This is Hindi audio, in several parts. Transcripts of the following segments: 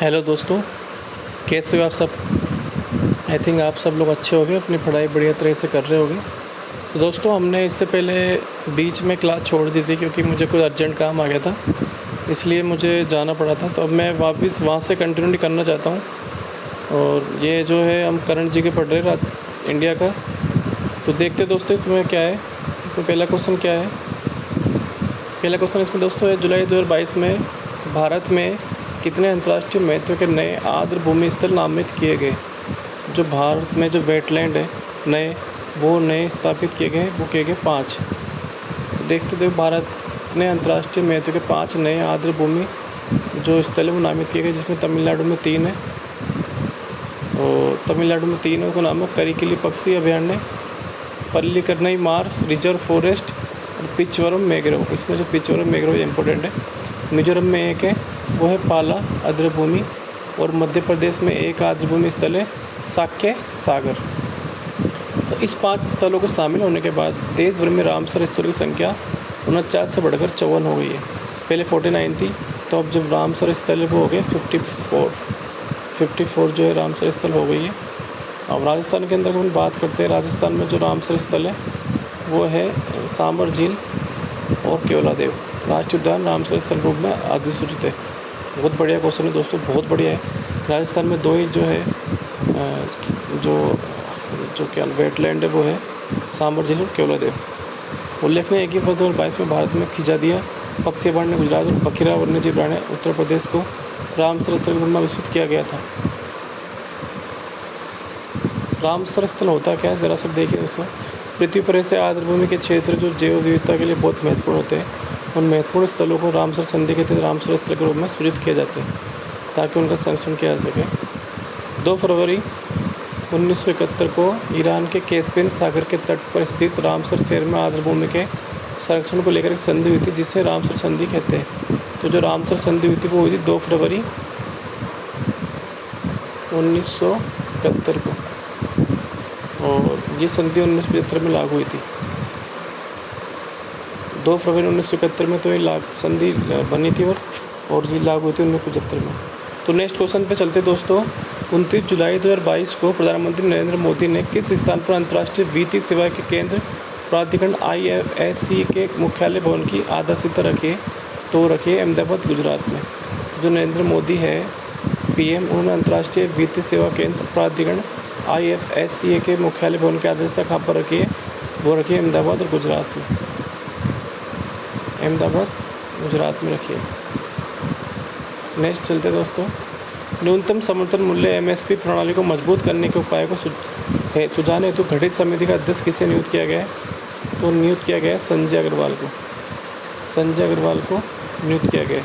हेलो दोस्तों, कैसे हो आप सब। आई थिंक आप सब लोग अच्छे होंगे, अपनी पढ़ाई बढ़िया तरह से कर रहे होंगे। तो दोस्तों, हमने इससे पहले बीच में क्लास छोड़ दी थी क्योंकि मुझे कुछ अर्जेंट काम आ गया था, इसलिए मुझे जाना पड़ा था। तो अब मैं वापस वहाँ से कंटिन्यू करना चाहता हूँ। और ये जो है हम करण जी के पढ़ रहे इंडिया का। तो देखते दोस्तों इसमें क्या है। तो पहला क्वेश्चन क्या है। पहला क्वेश्चन इसमें दोस्तों है, जुलाई 2022 में भारत में कितने अंतर्राष्ट्रीय महत्व के नए आर्द्र भूमि स्थल नामित किए गए। जो भारत में जो वेटलैंड है नए स्थापित किए गए, वो किए गए 5। देखते भारत ने अंतर्राष्ट्रीय महत्व के 5 नए आर्द्र भूमि जो स्थल है वो नामित किए गए, जिसमें तमिलनाडु में 3 है। और तमिलनाडु में 3 का नाम है करिकिली पक्षी अभयारण्य, पल्लीकरनई मार्स रिजर्व फॉरेस्ट और पिचवरम मैंग्रोव। इसमें जो पिचवरम मैंग्रोव इम्पोर्टेंट है। मिजोरम में एक है, वो है पाला आर्द्रभूमि। और मध्य प्रदेश में एक आर्द्रभूमि स्थल है साक्य सागर। तो इस 5 स्थलों को शामिल होने के बाद देश भर में रामसर स्थलों की संख्या 49 से बढ़कर 54 हो गई है। पहले 49 थी, तो अब जब रामसर स्थल है वो हो गए 54 जो है रामसर स्थल हो गई है। अब राजस्थान के अंदर हम बात करते हैं, राजस्थान में जो रामसर स्थल है वो है सांबर झील और केवलादेव राष्ट्रीय उद्यान रामसर स्थल रूप में अधिसूचित है। बहुत बढ़िया क्वेश्चन है दोस्तों, बहुत बढ़िया है। राजस्थान में 2 ही जो है जो क्या वेटलैंड है वो है सांबर झील और केवलादेव। उल्लेखनीय है कि वर्ष 2022 में भारत में खिजादिया पक्षी अभयारण्य गुजरात और बखीरा वन्यजीव अभयारण्य उत्तर प्रदेश को रामसर स्थल के रूप में विकसित किया गया था। रामसर स्थल होता क्या है, ज़रा सब देखिए दोस्तों। पृथ्वी पर ऐसे आर्द्रभूमि के क्षेत्र जो जैव विविधता के लिए बहुत महत्वपूर्ण होते हैं, उन महत्वपूर्ण स्थलों को रामसर संधि के तहत रामसर स्थल के रूप में सूचित किया जाता है ताकि उनका संरक्षण किया जा सके। 2 फरवरी 1971 को ईरान के कैस्पियन सागर के तट पर स्थित रामसर शहर में आर्द्रभूमि के संरक्षण को लेकर एक संधि हुई थी, जिसे रामसर संधि कहते हैं। तो जो रामसर संधि हुई थी वो हुई थी 2 फरवरी 1971 को, और ये संधि 1975 में लागू हुई थी। 2 फरवरी 1971 में तो ये संधि बनी थी और ये लागू हुई थी 1975 में। तो नेक्स्ट क्वेश्चन पे चलते दोस्तों। 29 जुलाई 2022 को प्रधानमंत्री नरेंद्र मोदी ने किस स्थान पर अंतर्राष्ट्रीय वित्तीय सेवा के केंद्र प्राधिकरण IFSC के मुख्यालय भवन की आधारशिला रखी? तो रखी है अहमदाबाद गुजरात में। जो नरेंद्र मोदी है PM, उन्होंने अंतर्राष्ट्रीय वित्तीय सेवा केंद्र प्राधिकरण IFSC के मुख्यालय भवन की आधारशिला कहाँ पर रखी है? वो रखी है अहमदाबाद और गुजरात में। अहमदाबाद गुजरात में रखी है। नेक्स्ट चलते दोस्तों। न्यूनतम समर्थन मूल्य MSP प्रणाली को मजबूत करने के उपाय को सुझाने हेतु गठित समिति का अध्यक्ष किसे नियुक्त किया गया है? तो नियुक्त किया गया है संजय अग्रवाल को। संजय अग्रवाल को नियुक्त किया गया है।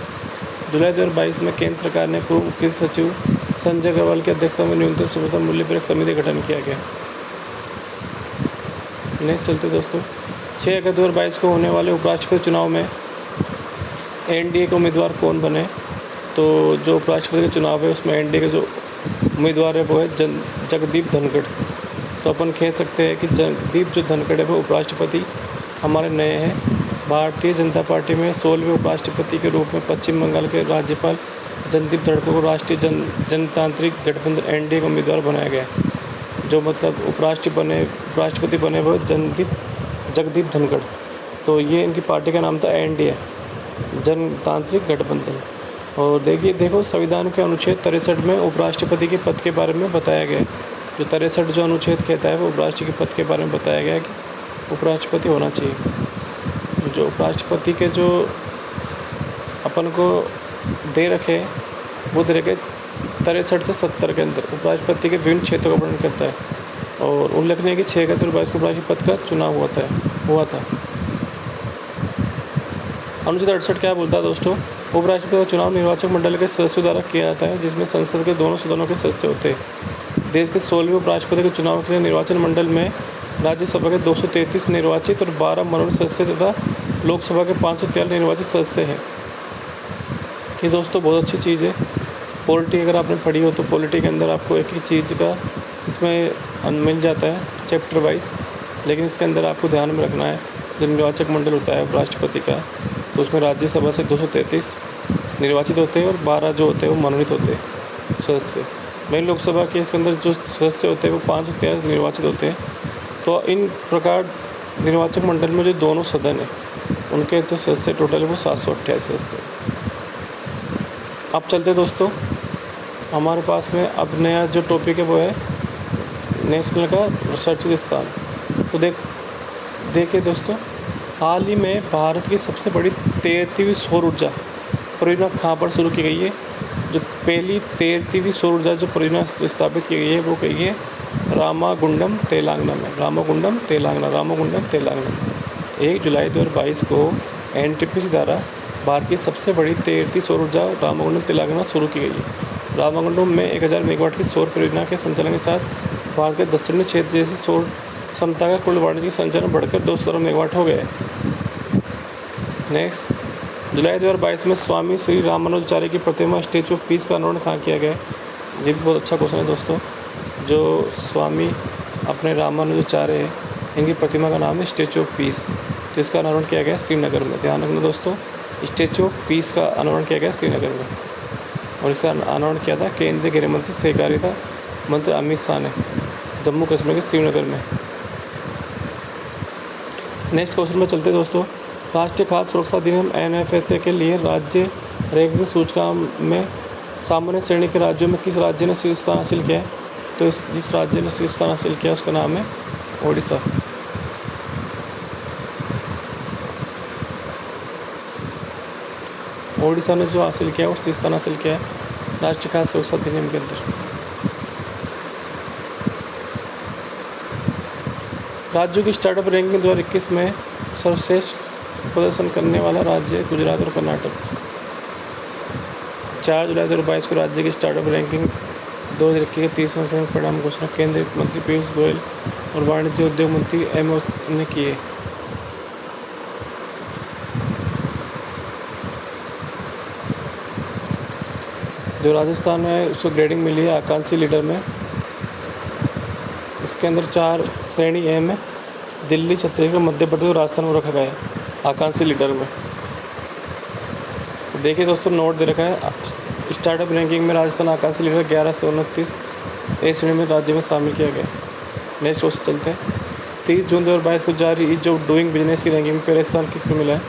जुलाई 2022 में केंद्र सरकार ने पूर्व मुख्य सचिव संजय अग्रवाल की अध्यक्षता में न्यूनतम समर्थन मूल्य पर एक समिति का गठन किया गया। नेक्स्ट चलते दोस्तों। 6 अगस्त 2022 को होने वाले उपराष्ट्रपति चुनाव में NDA के उम्मीदवार कौन बने? तो जो उपराष्ट्रपति का चुनाव है उसमें NDA के जो उम्मीदवार है वो है जगदीप धनखड़। तो अपन कह सकते हैं कि जगदीप जो धनखड़ है वो उपराष्ट्रपति हमारे नए हैं। भारतीय जनता पार्टी में 16वें उपराष्ट्रपति के रूप में पश्चिम बंगाल के राज्यपाल जगदीप धनखड़ को राष्ट्रीय जनतांत्रिक गठबंधन NDA का उम्मीदवार बनाया गया है। जो मतलब उपराष्ट्रपति बने वो जगदीप धनखड़। तो ये इनकी पार्टी का नाम था NDA, जनतांत्रिक गठबंधन। और देखो संविधान के अनुच्छेद 63 में उपराष्ट्रपति के पद के बारे में बताया गया है। जो 63 जो अनुच्छेद कहता है वो उपराष्ट्रपति के पद के बारे में बताया गया है कि उपराष्ट्रपति होना चाहिए। जो उपराष्ट्रपति के जो अपन को दे रखे वो दे रखे 63 से 70 के अंदर उपराष्ट्रपति के विभिन्न क्षेत्रों का वर्णन करता है। और उल्लेखनीय है कि 6 अगस्त 2022 को उपराष्ट्रपति पद का चुनाव हुआ था। अनुच्छेद 68 क्या बोलता है दोस्तों? उपराष्ट्रपति का चुनाव निर्वाचक मंडल के सदस्यों द्वारा किया जाता है, जिसमें संसद के दोनों सदनों के सदस्य होते हैं। देश के 16वें उपराष्ट्रपति के चुनाव के लिए निर्वाचन मंडल में राज्यसभा के 233 निर्वाचित और 12 मनोनीत सदस्य तथा लोकसभा के 543 निर्वाचित सदस्य हैं। ये दोस्तों बहुत अच्छी चीज़ है। पॉलिटी अगर आपने पढ़ी हो तो पॉलिटी के अंदर आपको एक ही चीज़ का इसमें मिल जाता है चैप्टर वाइज, लेकिन इसके अंदर आपको ध्यान में रखना है जो निर्वाचक मंडल होता है उपराष्ट्रपति का, तो उसमें राज्यसभा से 233 निर्वाचित होते हैं और 12 जो होते हैं वो मनोनीत होते हैं। सदस्य। वहीं लोकसभा के इसके अंदर जो सदस्य होते हैं वो 513 निर्वाचित होते हैं। तो इन प्रकार निर्वाचक मंडल में जो दोनों सदन है उनके जो सदस्य टोटल है वो 728 सदस्य। अब चलते दोस्तों, हमारे पास में अब नया जो टॉपिक है वो है नेशनल का रिसर्चित स्थान। तो देखिए दोस्तों, हाल ही में भारत की सबसे बड़ी 33वीं सौर ऊर्जा परियोजना कहाँ पर शुरू की गई है। जो पहली 33वीं सौर ऊर्जा जो परियोजना स्थापित की गई है वो कही है रामागुंडम तेलंगाना में। रामागुंडम तेलंगाना 1 जुलाई 2022 को NTPC द्वारा भारत की सबसे बड़ी 33वीं सौर ऊर्जा रामागुंडम तेलंगाना शुरू की गई है। रामागुंडम में 1000 मेगावाट की सौर परियोजना के संचालन के साथ भारत के दक्षिणी क्षेत्र जैसी सौर क्षमता का कुल वाणिज्यिक संचालन बढ़कर 217 मेगावाट हो गया है। नेक्स्ट, जुलाई 2022 में स्वामी श्री रामानुजाचार्य की प्रतिमा स्टैचू ऑफ पीस का अनावरण कहाँ किया गया है। ये भी बहुत अच्छा क्वेश्चन है दोस्तों। जो स्वामी अपने रामानुजाचार्य है इनकी प्रतिमा का नाम है स्टैचू ऑफ पीस। तो इसका अनावरण किया गया श्रीनगर में। ध्यान रखना दोस्तों, स्टैचू ऑफ पीस का अनावरण किया गया श्रीनगर में और इसका अनावरण किया था केंद्रीय गृह मंत्री सहकारिता मंत्री अमित शाह ने जम्मू कश्मीर के श्रीनगर में। नेक्स्ट क्वेश्चन में चलते दोस्तों, राष्ट्रीय खाद्य सुरक्षा अधिनियम NFSA के लिए राज्य रैंकिंग सूचकांक में सामान्य श्रेणी के राज्यों में किस राज्य ने शीर्ष स्थान हासिल किया है। तो जिस राज्य ने शीर्ष स्थान हासिल किया उसका नाम है ओडिशा। ओडिशा ने जो हासिल किया वो शीर्ष स्थान हासिल किया है राष्ट्रीय खाद्य सुरक्षा अधिनियम के अंदर। राज्यों की स्टार्टअप रैंकिंग 2021 में सर्वश्रेष्ठ प्रदर्शन करने वाला राज्य गुजरात और कर्नाटक। 4 जुलाई 2022 को राज्य की स्टार्टअप रैंकिंग 2021 के 30वें परिणाम घोषणा केंद्रीय मंत्री पीयूष गोयल और वाणिज्य उद्योग मंत्री M ने किए। जो राजस्थान में उसको ग्रेडिंग मिली है आकांक्षी लीडर में, इसके अंदर 4 श्रेणी है में दिल्ली, छत्तीसगढ़, मध्य प्रदेश और राजस्थान को रखा गया है आकांक्षी लीडर में। तो देखिए दोस्तों, नोट दे रखा है स्टार्टअप रैंकिंग में राजस्थान आकांक्षी लीडर 11 से 29 ए श्रेणी में राज्य में शामिल किया गया। नेक्स्ट क्वेश्चन चलते हैं। 30 जून 2022 को जारी ईज ऑफ डूइंग बिजनेस की रैंकिंग में पहला स्थान किसको मिला है।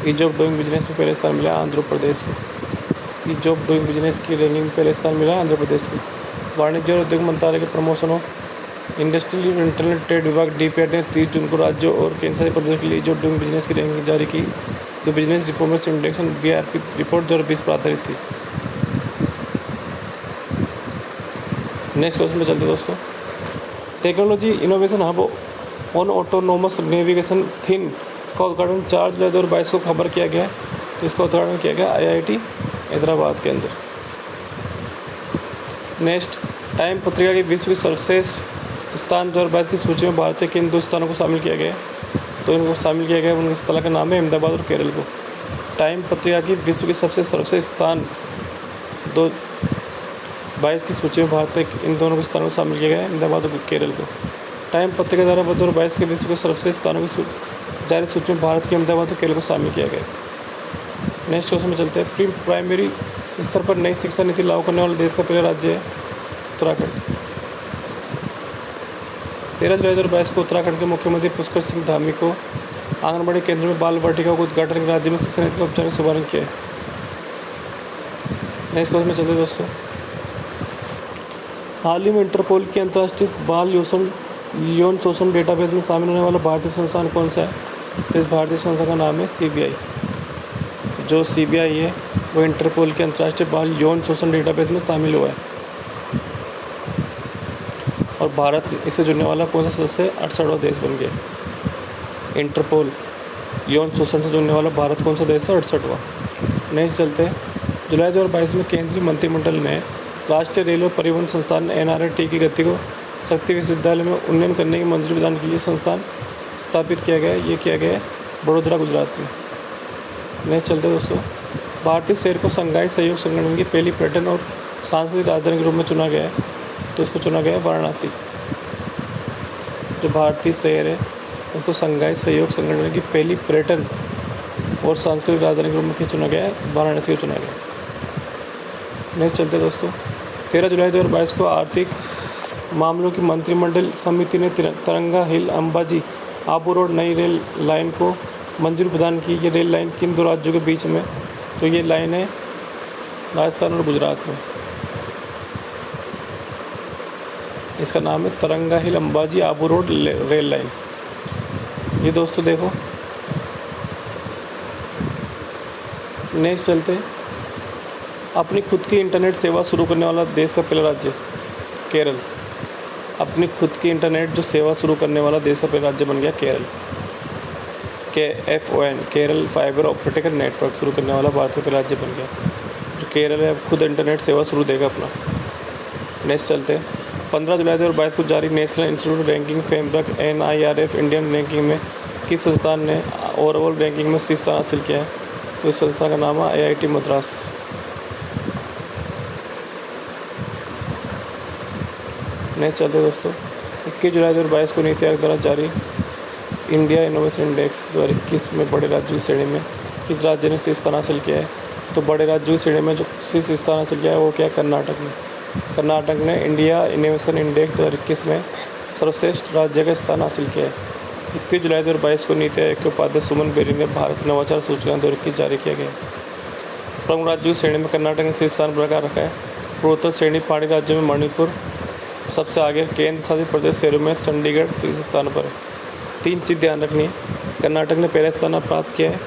ईज ऑफ डूइंग बिजनेस में पहला स्थान मिला आंध्र प्रदेश को। ईज ऑफ डूइंग बिजनेस की रैंकिंग में पहला स्थान मिला आंध्र प्रदेश को। वाणिज्य और उद्योग मंत्रालय के प्रमोशन ऑफ इंडस्ट्रियल और इंटरनल ट्रेड विभाग DPID ने 30 जून को राज्यों और केंद्र शासित प्रदेशों के लिए ईज ऑफ डूइंग बिजनेस की रैंकिंग जारी की, जो business reforms index BRP report 2020 पर आधारित थी। नेक्स्ट क्वेश्चन में चलते दोस्तों। Technology innovation hub on autonomous navigation thin का उद्घाटन 4 जुलाई 2022 को खबर किया गया। तो इसका उद्घाटन किया गया IIT हैदराबाद के अंदर। नेक्स्ट, टाइम पत्रिका की विश्व की सर्वश्रेष्ठ स्थान 2022 की सूची में भारत के इन 2 स्थानों को शामिल किया गया। तो इनको शामिल किया गया, उनके स्थल का नाम है अहमदाबाद और केरल को। टाइम पत्रिका की विश्व की सबसे सर्वश्रेष्ठ स्थान 2022 की सूची में भारत के इन दोनों स्थानों को शामिल किया गया है, अहमदाबाद और केरल को। टाइम पत्रिका द्वारा 2022 के विश्व के सर्वश्रेष्ठ स्थानों की जारी सूची में भारत के अहमदाबाद और केरल को शामिल किया गया। नेक्स्ट क्वेश्चन में चलते हैं। प्री प्राइमरी स्तर पर नई शिक्षा नीति लागू करने वाला देश का पहला राज्य है उत्तराखंड। 13 जुलाई 2022 को उत्तराखंड के मुख्यमंत्री पुष्कर सिंह धामी को आंगनबाड़ी केंद्र में बाल वाटिका को उद्घाटन कर राज्य में शिक्षा नीति का औपचारिक शुभारंभ किया है। नेक्स्ट क्वेश्चन में चलते हैं दोस्तों। हाल ही में इंटरपोल की अंतर्राष्ट्रीय बाल यौन शोषण डेटाबेस में शामिल होने वाला भारतीय संस्थान कौन सा है। तो इस भारतीय संस्था का नाम है CBI। जो CBI है वो इंटरपोल के अंतर्राष्ट्रीय बाल यौन शोषण डेटाबेस में शामिल हुआ है। और भारत इससे जुड़ने वाला कौन सा सदस्य है, 68वां देश बन गया। इंटरपोल यौन शोषण से जुड़ने वाला भारत कौन सा देश है, 68वां। नेक्स्ट चलते हैं। जुलाई 2022 में केंद्रीय मंत्रिमंडल ने राष्ट्रीय रेलवे परिवहन संस्थान NRT की गति को शक्ति विश्वविद्यालय में उन्नयन करने की मंजूरी प्रदान के लिए संस्थान स्थापित किया गया है। ये किया गया है बड़ोदरा, गुजरात में। नेक्स्ट चलते हैं दोस्तों। भारतीय शहर को शंघाई सहयोग संगठन की पहली पर्यटन और सांस्कृतिक राजधानी के रूप में चुना गया है। तो इसको चुना गया है वाराणसी। जो भारतीय शहर है उसको शंघाई सहयोग संगठन की पहली पर्यटन और सांस्कृतिक राजधानी के रूप में चुना गया है, वाराणसी को चुना गया। नेक्स्ट चलते हैं दोस्तों। 13 जुलाई 2022 को आर्थिक मामलों की मंत्रिमंडल समिति ने तरंगा हिल अंबाजी आबू रोड नई रेल लाइन को मंजूरी प्रदान की। ये रेल लाइन किन दो राज्यों के बीच में? तो ये लाइन है राजस्थान और गुजरात में। इसका नाम है Taranga hill Ambaji Abu road rail line. ये दोस्तों देखो, नेक्स्ट चलते हैं। अपनी खुद की इंटरनेट सेवा शुरू करने वाला देश का पहला राज्य केरल। अपनी खुद की इंटरनेट जो सेवा शुरू करने वाला देश का पहला राज्य बन गया Kerala. KFON Kerala fibre optical network शुरू करने वाला भारत का पहला राज्य बन गया। जो केरल है अब खुद इंटरनेट सेवा शुरू देगा अपना। नेक्स्ट चलते हैं। 15 जुलाई 2022 को जारी national institute ranking framework NIRF Indian ranking में किस संस्थान ने ओवरऑल रैंकिंग में शीर्ष स्थान हासिल किया है? तो इस संस्था का नाम है IIT मद्रास। नेक्स्ट चलते हैं दोस्तों। 21 जुलाई 2022 को नीति आयोग द्वारा जारी इंडिया इनोवेशन इंडेक्स 2021 में बड़े राज्यों की श्रेणी में किस राज्य ने शीर्ष स्थान हासिल किया है? तो बड़े राज्यों की श्रेणी में जो शीर्ष स्थान हासिल किया है वो क्या है? कर्नाटक ने। कर्नाटक ने इंडिया इनोवेशन इंडेक्स 2021 में सर्वश्रेष्ठ राज्य का स्थान हासिल किया है। 21 जुलाई 2022 को नीति आयोग के उपाध्यक्ष सुमन बेरी ने भारत नवाचार सूचकांक 2021 जारी किया गया। प्रमुख राज्यों की श्रेणी में कर्नाटक ने शीर्ष स्थान बरकरार रखा है। पूर्वोत्तर श्रेणी पहाड़ी राज्यों में मणिपुर सबसे आगे, केंद्र शासित प्रदेश शहरों में चंडीगढ़ शीर्ष स्थान पर है। 3 चीज़ ध्यान रखनी है। कर्नाटक ने पहला स्थान प्राप्त किया है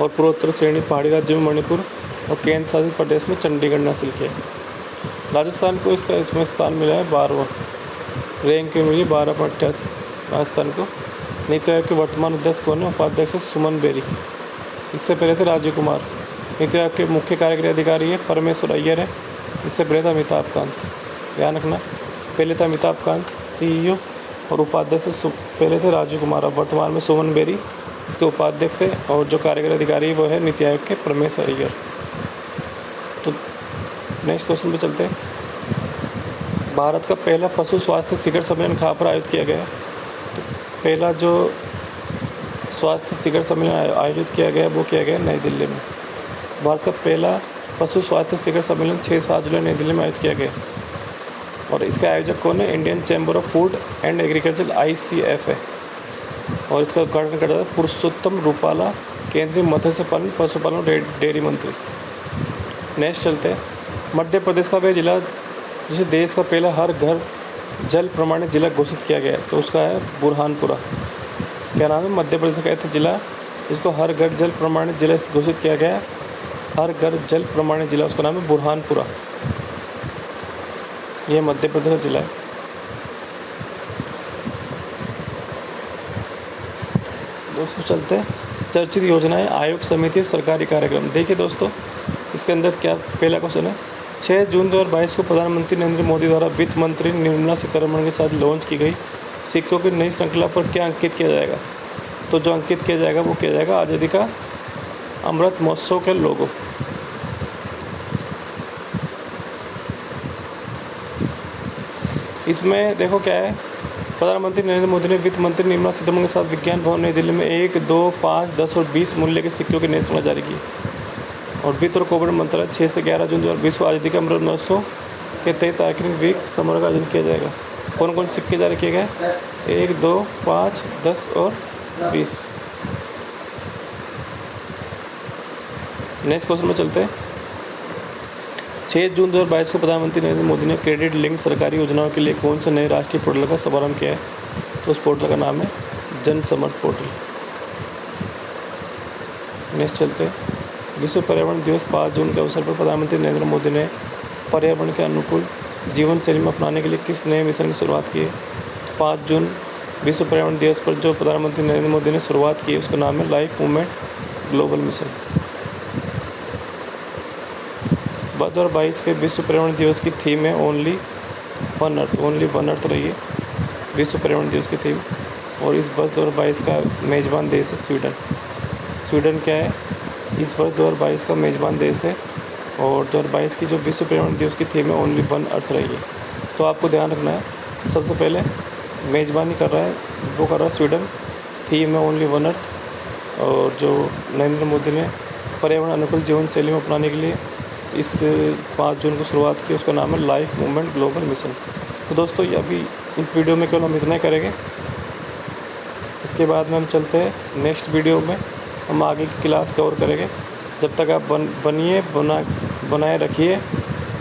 और पूर्वोत्तर श्रेणी पहाड़ी राज्यों में मणिपुर और केंद्र शासित प्रदेश में चंडीगढ़ ने हासिल किया है। राजस्थान को इसमें स्थान मिला है 12वां, रैंक में मिली 12.88 राजस्थान को। नीति आयोग के वर्तमान अध्यक्ष कौन है? उपाध्यक्ष सुमन बेरी। इससे पहले थे राजीव कुमार। नीति आयोग के मुख्य कार्यकारी अधिकारी है परमेश्वर अय्यर है। इससे पहले था अमिताभ कांत। ध्यान रखना, पहले था अमिताभ कांत CEO और उपाध्यक्ष पहले थे राजीव कुमार। अब वर्तमान में सुमन बेरी इसके उपाध्यक्ष है और जो कार्यकारी अधिकारी वो है नीति आयोग के परमेश्वर अय्यर। तो नेक्स्ट क्वेश्चन पे चलते हैं। भारत का पहला पशु स्वास्थ्य शिखर सम्मेलन कहाँ पर आयोजित किया गया? तो पहला जो स्वास्थ्य शिखर सम्मेलन आयोजित किया गया वो किया गया नई दिल्ली में। भारत का पहला पशु स्वास्थ्य शिखर सम्मेलन 6-7 जुलाई नई दिल्ली में आयोजित किया गया और इसके आयोजक कौन है? Indian chamber of food and agriculture ICF है और इसका उद्घाटन कर रहा था पुरुषोत्तम रूपाला, केंद्रीय मत्स्य पालन पशुपालन और डेयरी मंत्री। नेक्स्ट चलते हैं। मध्य प्रदेश का वह जिला जिसे देश का पहला हर घर जल प्रमाणित जिला घोषित किया गया है तो उसका है बुरहानपुरा। क्या नाम है? मध्य प्रदेश का ऐसा जिला जिसको हर घर जल प्रमाणित जिला घोषित किया गया है। हर घर जल प्रमाणित जिला, उसका नाम है बुरहानपुरा। यह मध्य प्रदेश का जिला है। दोस्तों चलते हैं। चर्चित योजनाएं, आयोग, समिति, सरकारी कार्यक्रम। देखिए दोस्तों, इसके अंदर क्या पहला क्वेश्चन है। 6 जून 2022 को प्रधानमंत्री नरेंद्र मोदी द्वारा वित्त मंत्री निर्मला सीतारमण के साथ लॉन्च की गई सिक्कों की नई श्रृंखला पर क्या अंकित किया जाएगा? तो जो अंकित किया जाएगा वो किया जाएगा आज़ादी का अमृत महोत्सव के लोगो। इसमें देखो क्या है, प्रधानमंत्री नरेंद्र मोदी ने वित्त मंत्री निर्मला सीतारमण के साथ विज्ञान भवन नई दिल्ली में 1, 2, 5, 10 और 20 मूल्य के सिक्कों की नई श्रृंखला जारी की। और वित्त और कॉर्पोरेट मंत्रालय 6 से 11 जून 2020 को आज़ादी का अमृत महोत्सव के तहत आइकनिक वीक समारोह का आयोजन किया जाएगा। कौन कौन सिक्के जारी किए गए? 1, 2, 5, 10 और 20। नेक्स्ट क्वेश्चन में चलते हैं। 6 जून 2022 को प्रधानमंत्री नरेंद्र मोदी ने क्रेडिट लिंक्ड सरकारी योजनाओं के लिए कौन से नए राष्ट्रीय पोर्टल का शुभारंभ किया है? तो उस पोर्टल का नाम है जन समर्थ पोर्टल। नेक्स्ट चलते हैं। विश्व पर्यावरण दिवस 5 जून के अवसर पर प्रधानमंत्री नरेंद्र मोदी ने पर्यावरण के अनुकूल जीवन शैली में अपनाने के लिए किस नए मिशन की शुरुआत की है? 5 जून विश्व पर्यावरण दिवस पर जो प्रधानमंत्री नरेंद्र मोदी ने शुरुआत की है उसका नाम है लाइफ मूवमेंट ग्लोबल मिशन। 2022 के विश्व पर्यावरण दिवस की थीम है ओनली वन अर्थ रही है विश्व पर्यावरण दिवस की थीम। और इस वर्ष 2022 का मेज़बान देश है स्वीडन। स्वीडन क्या है? इस वर्ष 2022 का मेज़बान देश है और 2022 की जो विश्व पर्यावरण दिवस की थीम है ओनली वन अर्थ रही है। तो आपको ध्यान रखना है, सबसे पहले मेज़बानी कर रहा है वो कर रहा है स्वीडन, थीम है ओनली वन अर्थ। और जो नरेंद्र मोदी ने पर्यावरण अनुकूल जीवन शैली में अपनाने के लिए इस 5 जून को शुरुआत की, उसका नाम है लाइफ मूवमेंट ग्लोबल मिशन। तो दोस्तों ये अभी इस वीडियो में केवल हम इतना ही करेंगे। इसके बाद में हम चलते हैं नेक्स्ट वीडियो में, हम आगे की क्लास कवर करेंगे। जब तक आप बनाए रखिए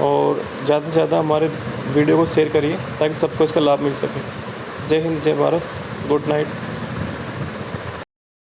और ज़्यादा से ज़्यादा हमारे वीडियो को शेयर करिए ताकि सबको इसका लाभ मिल सके। जय हिंद, जय भारत, गुड नाइट।